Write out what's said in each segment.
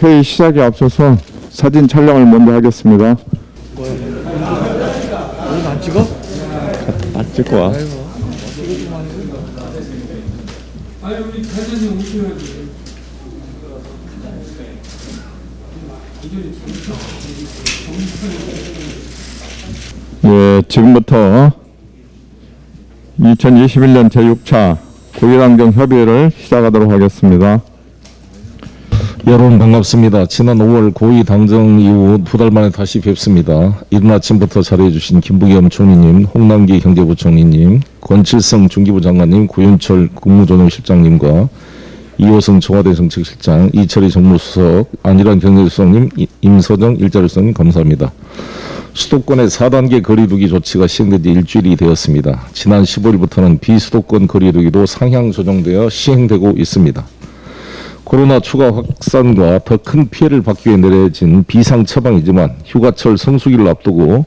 회의 시작에 앞서서 사진 촬영을 먼저 하겠습니다. 오늘 안 찍어? 안 찍고 와. 우리 대장님 오셔야지. 지금부터 2021년 제6차 고위당정 협의회를 시작하도록 하겠습니다. 여러분 반갑습니다. 지난 5월 고위 당정 이후 2달 만에 다시 뵙습니다. 이른 아침부터 자리해 주신 김부겸 총리님, 홍남기 경제부총리님, 권칠성 중기부 장관님, 구윤철 국무조정실장님과 이호성 청와대 정책실장, 이철희 정무수석, 안일환 경제수석님, 임서정 일자리수석님 감사합니다. 수도권의 4단계 거리두기 조치가 시행된 지 일주일이 되었습니다. 지난 15일부터는 비수도권 거리두기도 상향 조정되어 시행되고 있습니다. 코로나 추가 확산과 더 큰 피해를 받기 위해 내려진 비상 처방이지만 휴가철 성수기를 앞두고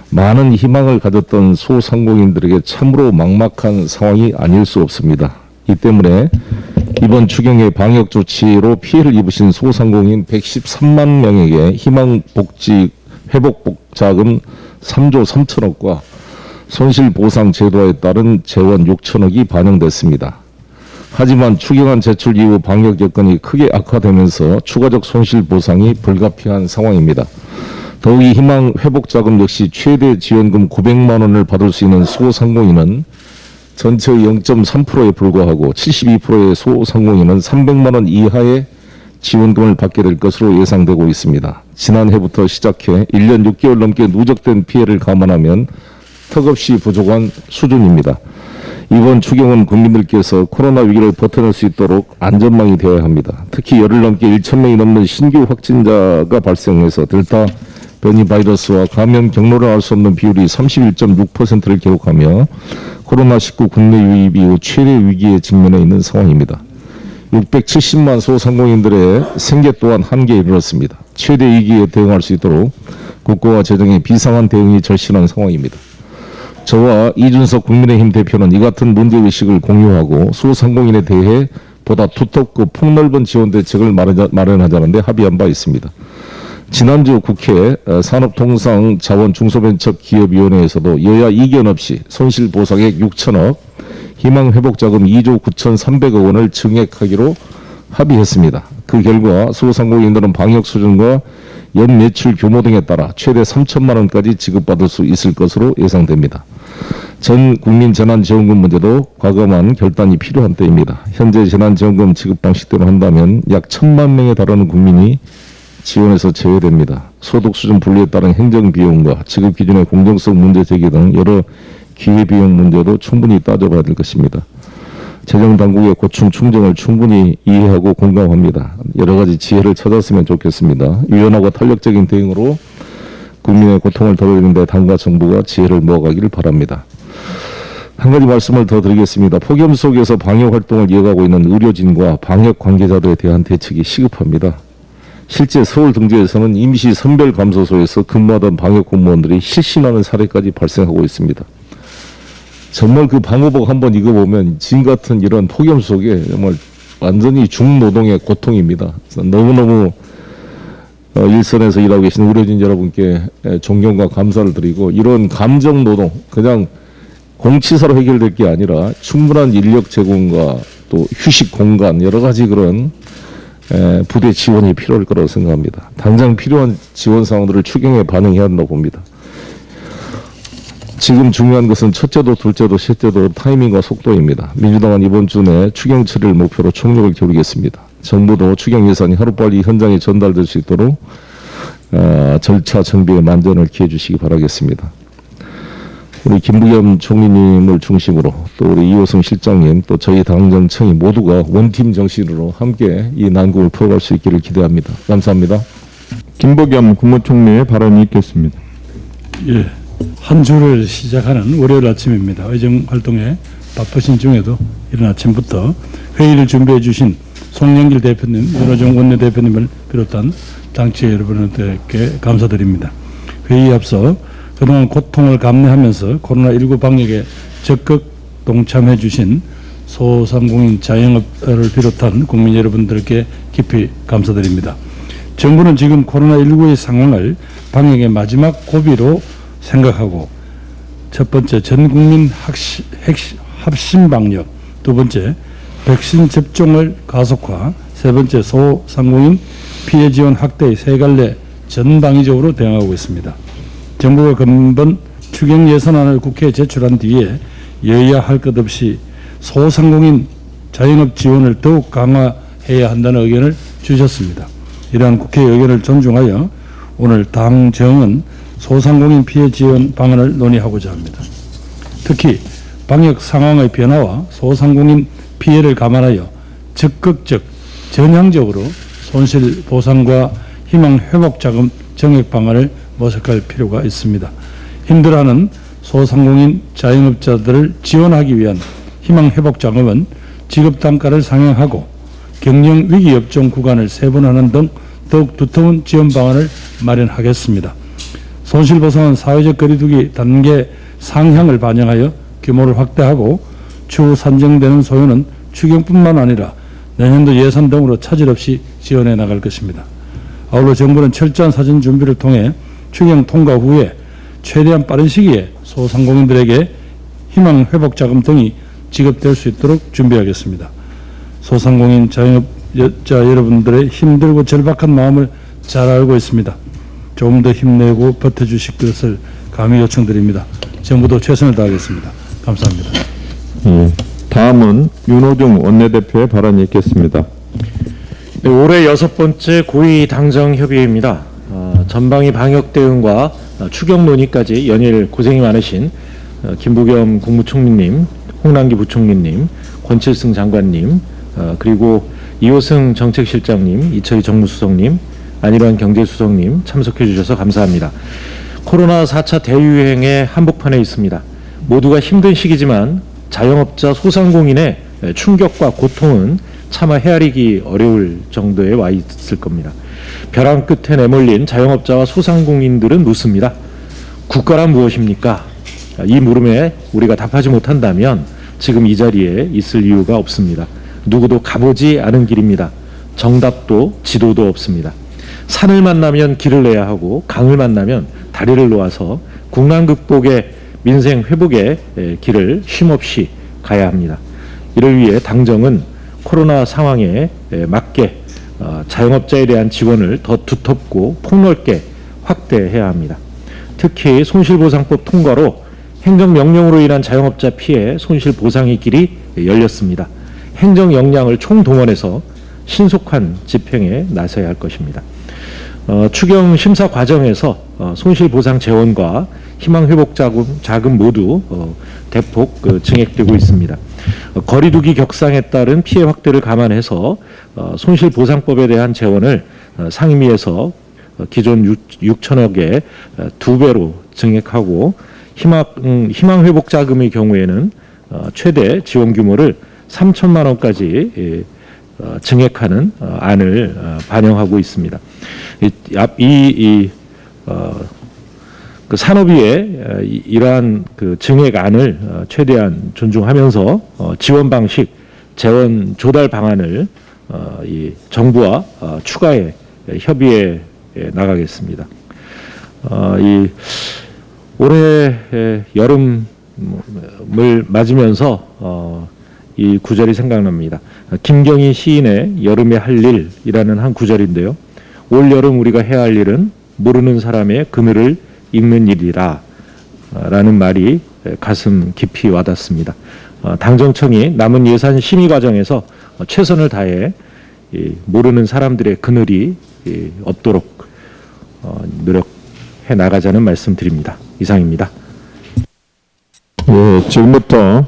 많은 희망을 가졌던 소상공인들에게 참으로 막막한 상황이 아닐 수 없습니다. 이 때문에 이번 추경의 방역 조치로 피해를 입으신 소상공인 113만 명에게 희망복지 회복자금 3조 3천억과 손실보상 제도에 따른 재원 6천억이 반영됐습니다. 하지만 추경안 제출 이후 방역 여건이 크게 악화되면서 추가적 손실보상이 불가피한 상황입니다. 더욱이 희망회복자금 역시 최대 지원금 900만 원을 받을 수 있는 소상공인은 전체의 0.3%에 불과하고 72%의 소상공인은 300만 원 이하의 지원금을 받게 될 것으로 예상되고 있습니다. 지난해부터 시작해 1년 6개월 넘게 누적된 피해를 감안하면 턱없이 부족한 수준입니다. 이번 추경은 국민들께서 코로나 위기를 버텨낼 수 있도록 안전망이 되어야 합니다. 특히 열흘 넘게 1,000명이 넘는 신규 확진자가 발생해서 델타 변이 바이러스와 감염 경로를 알 수 없는 비율이 31.6%를 기록하며 코로나19 국내 유입 이후 최대 위기에 직면해 있는 상황입니다. 670만 소상공인들의 생계 또한 한계에 이르렀습니다. 최대 위기에 대응할 수 있도록 국고와 재정의 비상한 대응이 절실한 상황입니다. 저와 이준석 국민의힘 대표는 이 같은 문제의식을 공유하고 소상공인에 대해 보다 두텁고 폭넓은 지원 대책을 마련하자는 데 합의한 바 있습니다. 지난주 국회 산업통상자원중소벤처기업위원회에서도 여야 이견 없이 손실보상액 6천억, 희망회복자금 2조 9,300억 원을 증액하기로 합의했습니다. 그 결과 소상공인들은 방역 수준과 연 매출 규모 등에 따라 최대 3천만 원까지 지급받을 수 있을 것으로 예상됩니다. 전 국민 재난지원금 문제도 과감한 결단이 필요한 때입니다. 현재 재난지원금 지급 방식대로 한다면 약 1,000만 명에 달하는 국민이 지원에서 제외됩니다. 소득 수준 분리에 따른 행정비용과 지급 기준의 공정성 문제 제기 등 여러 기회비용 문제도 충분히 따져봐야 될 것입니다. 재정당국의 고충 충정을 충분히 이해하고 공감합니다. 여러 가지 지혜를 찾았으면 좋겠습니다. 유연하고 탄력적인 대응으로 국민의 고통을 덜어드리는 데 당과 정부가 지혜를 모아가기를 바랍니다. 한 가지 말씀을 더 드리겠습니다. 폭염 속에서 방역 활동을 이어가고 있는 의료진과 방역 관계자들에 대한 대책이 시급합니다. 실제 서울 등지에서는 임시 선별감소소에서 근무하던 방역 공무원들이 실신하는 사례까지 발생하고 있습니다. 정말 그 방호복 한번 입어보면 진 같은 이런 폭염 속에 정말 완전히 중노동의 고통입니다. 너무너무 일선에서 일하고 계신 의료진 여러분께 존경과 감사를 드리고, 이런 감정 노동 그냥 공치사로 해결될 게 아니라 충분한 인력 제공과 또 휴식 공간 여러 가지 그런 부대 지원이 필요할 거라고 생각합니다. 당장 필요한 지원 사항들을 추경에 반영해야 한다고 봅니다. 지금 중요한 것은 첫째도 둘째도 셋째도 타이밍과 속도입니다. 민주당은 이번 주 내 추경 처리를 목표로 총력을 기울이겠습니다. 정부도 추경 예산이 하루빨리 현장에 전달될 수 있도록 절차 정비에 만전을 기해 주시기 바라겠습니다. 우리 김부겸 총리님을 중심으로 또 우리 이호성 실장님 또 저희 당정청이 모두가 원팀 정신으로 함께 이 난국을 풀어갈 수 있기를 기대합니다. 감사합니다. 김부겸 국무총리의 발언이 있겠습니다. 예, 한 주를 시작하는 월요일 아침입니다. 의정 활동에 바쁘신 중에도 이른 아침부터 회의를 준비해 주신 송영길 대표님, 윤호중 원내대표님을 비롯한 당치 여러분들께 감사드립니다. 회의에 앞서 그동안 고통을 감내하면서 코로나19 방역에 적극 동참해 주신 소상공인 자영업을 비롯한 국민 여러분들께 깊이 감사드립니다. 정부는 지금 코로나19의 상황을 방역의 마지막 고비로 생각하고 첫 번째 전국민 합심 방역, 두 번째 백신 접종을 가속화, 세 번째 소상공인 피해 지원 확대의 세 갈래 전방위적으로 대응하고 있습니다. 정부가 근본 추경 예산안을 국회에 제출한 뒤에 여야 할 것 없이 소상공인 자영업 지원을 더욱 강화해야 한다는 의견을 주셨습니다. 이러한 국회의 의견을 존중하여 오늘 당정은 소상공인 피해 지원 방안을 논의하고자 합니다. 특히 방역 상황의 변화와 소상공인 피해를 감안하여 적극적, 전향적으로 손실 보상과 희망 회복 자금 정액 방안을 모색할 필요가 있습니다. 힘들어하는 소상공인 자영업자들을 지원하기 위한 희망 회복 자금은 지급 단가를 상향하고 경영 위기 업종 구간을 세분화하는 등 더욱 두터운 지원 방안을 마련하겠습니다. 손실 보상은 사회적 거리두기 단계 상향을 반영하여 규모를 확대하고 추후 산정되는 소요는 추경뿐만 아니라 내년도 예산 등으로 차질 없이 지원해 나갈 것입니다. 아울러 정부는 철저한 사전 준비를 통해 추경 통과 후에 최대한 빠른 시기에 소상공인들에게 희망 회복 자금 등이 지급될 수 있도록 준비하겠습니다. 소상공인 자영업자 여러분들의 힘들고 절박한 마음을 잘 알고 있습니다. 조금 더 힘내고 버텨주실 것을 감히 요청드립니다. 정부도 최선을 다하겠습니다. 감사합니다. 예. 다음은 윤호중 원내대표의 발언이 있겠습니다. 네, 올해 6번째 고위 당정 협의회입니다. 전방위 방역 대응과 추경 논의까지 연일 고생이 많으신 김부겸 국무총리님, 홍남기 부총리님, 권칠승 장관님, 그리고 이호승 정책실장님, 이철희 정무수석님, 안일환 경제수석님 참석해 주셔서 감사합니다. 코로나 4차 대유행의 한복판에 있습니다. 모두가 힘든 시기지만 자영업자 소상공인의 충격과 고통은 차마 헤아리기 어려울 정도에 와 있을 겁니다. 벼랑 끝에 내몰린 자영업자와 소상공인들은 묻습니다. 국가란 무엇입니까? 이 물음에 우리가 답하지 못한다면 지금 이 자리에 있을 이유가 없습니다. 누구도 가보지 않은 길입니다. 정답도 지도도 없습니다. 산을 만나면 길을 내야 하고 강을 만나면 다리를 놓아서 국난 극복의 민생 회복의 길을 쉼없이 가야 합니다. 이를 위해 당정은 코로나 상황에 맞게 자영업자에 대한 지원을 더 두텁고 폭넓게 확대해야 합니다. 특히 손실보상법 통과로 행정명령으로 인한 자영업자 피해 손실보상의 길이 열렸습니다. 행정 역량을 총동원해서 신속한 집행에 나서야 할 것입니다. 추경 심사 과정에서 손실보상 재원과 희망회복 자금 모두 대폭 증액되고 있습니다. 거리두기 격상에 따른 피해 확대를 감안해서 손실보상법에 대한 재원을 상임위에서 기존 6천억에 2배로 증액하고 희망회복 자금의 경우에는 최대 지원 규모를 3천만 원까지 증액하는 안을 반영하고 있습니다. 그 산업위의 이러한 그 증액안을 최대한 존중하면서 지원 방식, 재원 조달 방안을 이 정부와 추가해 협의해 나가겠습니다. 이 올해 여름을 맞으면서 이 구절이 생각납니다. 김경희 시인의 여름에 할 일이라는 한 구절인데요. 올 여름 우리가 해야 할 일은 모르는 사람의 그늘을 읽는 일이라 라는 말이 가슴 깊이 와닿습니다. 당정청이 남은 예산 심의 과정에서 최선을 다해 모르는 사람들의 그늘이 없도록 노력해 나가자는 말씀 드립니다. 이상입니다. 예, 지금부터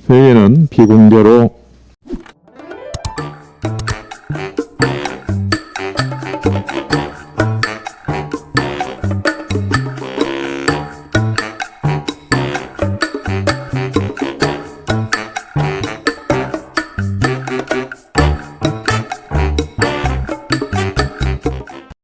회의는 비공개로